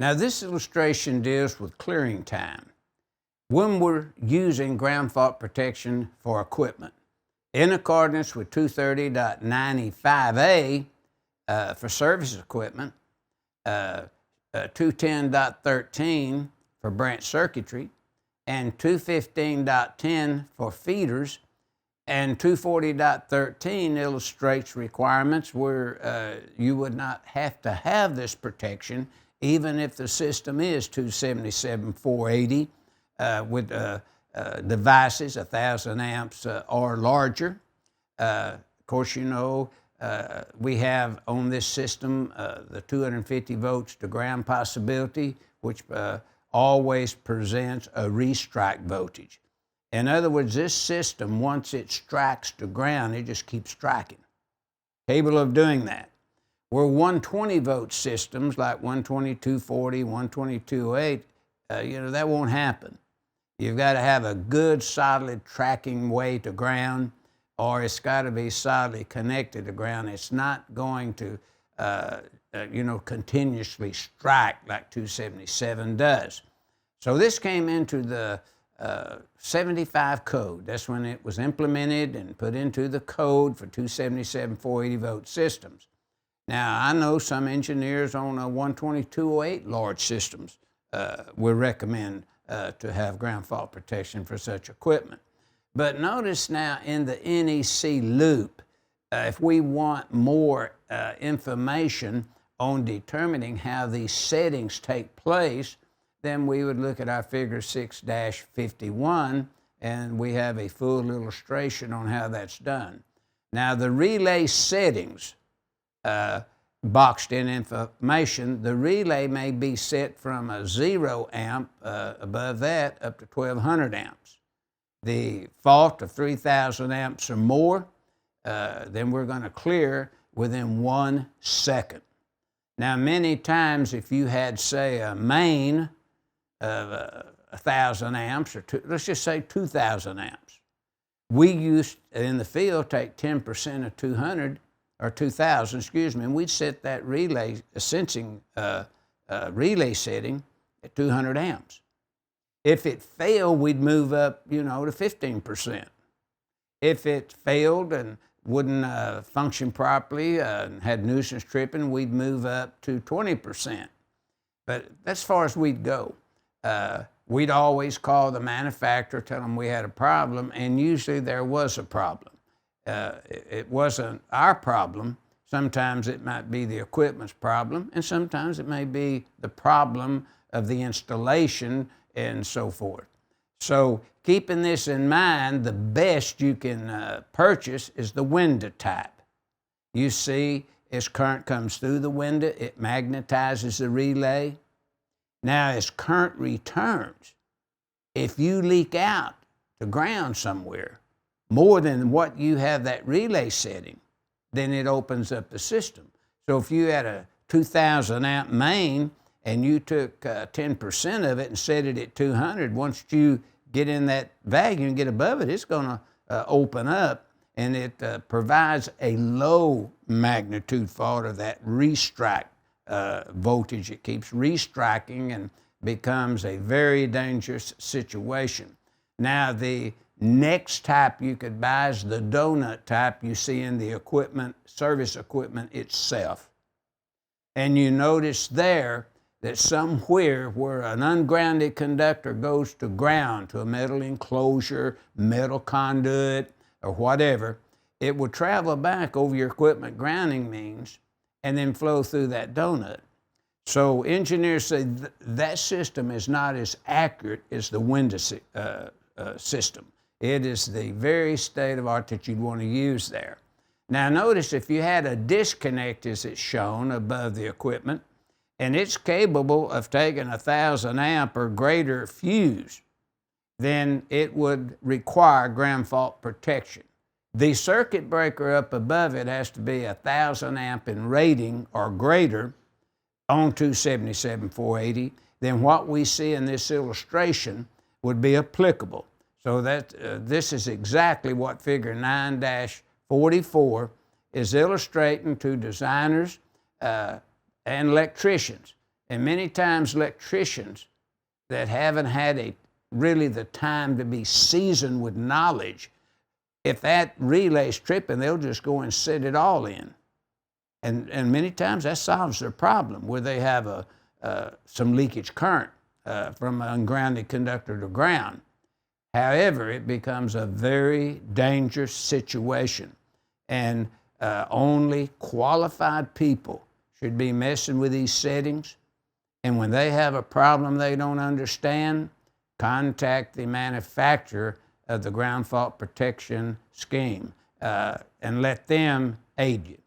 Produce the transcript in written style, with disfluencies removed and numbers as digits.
Now this illustration deals with clearing time. When we're using ground fault protection for equipment, in accordance with 230.95A for service equipment, 210.13 for branch circuitry, and 215.10 for feeders, and 240.13 illustrates requirements where you would not have to have this protection even if the system is 277/480 with devices 1,000 amps or larger. Of course, you know, we have on this system the 250 volts to ground possibility, which always presents a restrike voltage. In other words, this system, once it strikes to ground, it just keeps striking, capable of doing that. Where 120 volt systems like 122/40, 122/08, that won't happen. You've got to have a good, solid tracking way to ground, or it's got to be solidly connected to ground. It's not going to, continuously strike like 277 does. So this came into the 75 code. That's when it was implemented and put into the code for 277/480 volt systems. Now, I know some engineers on a 122/08 large systems will recommend to have ground fault protection for such equipment. But notice now in the NEC loop, if we want more information on determining how these settings take place, then we would look at our figure 6-51, and we have a full illustration on how that's done. Now, the relay settings, boxed in information, the relay may be set from a 0 amp above that up to 1,200 amps. The fault of 3,000 amps or more, then we're going to clear within 1 second. Now, many times if you had, say, a main of 1,000 amps, or let's just say 2,000 amps, we used in the field take 10% of 200 or 2,000, and we'd set that relay relay setting at 200 amps. If it failed, we'd move up, to 15%. If it failed and wouldn't function properly and had nuisance tripping, we'd move up to 20%. But that's as far as we'd go. We'd always call the manufacturer, tell them we had a problem, and usually there was a problem. It wasn't our problem. Sometimes it might be the equipment's problem, and sometimes it may be the problem of the installation and so forth. So keeping this in mind, the best you can purchase is the window type. You see, as current comes through the window, it magnetizes the relay. Now, as current returns, if you leak out to ground somewhere more than what you have that relay setting, then it opens up the system. So if you had a 2,000 amp main and you took 10% of it and set it at 200, once you get in that value and get above it, it's going to open up, and it provides a low magnitude fault of that restrike voltage. It keeps restriking and becomes a very dangerous situation. Now, the next type you could buy is the donut type you see in the equipment, service equipment itself. And you notice there that somewhere where an ungrounded conductor goes to ground, to a metal enclosure, metal conduit, or whatever, it will travel back over your equipment grounding means and then flow through that donut. So engineers say that system is not as accurate as the window system. It is the very state of art that you'd want to use there. Now notice if you had a disconnect, as it's shown above the equipment, and it's capable of taking 1,000 amp or greater fuse, then it would require ground fault protection. The circuit breaker up above it has to be 1,000 amp in rating or greater on 277/480. Then what we see in this illustration would be applicable. So that this is exactly what figure 9-44 is illustrating to designers and electricians. And many times electricians that haven't had really the time to be seasoned with knowledge, if that relay's tripping, they'll just go and set it all in. And many times that solves their problem, where they have some leakage current from an ungrounded conductor to ground. However, it becomes a very dangerous situation, and only qualified people should be messing with these settings. And when they have a problem they don't understand, contact the manufacturer of the ground fault protection scheme and let them aid you.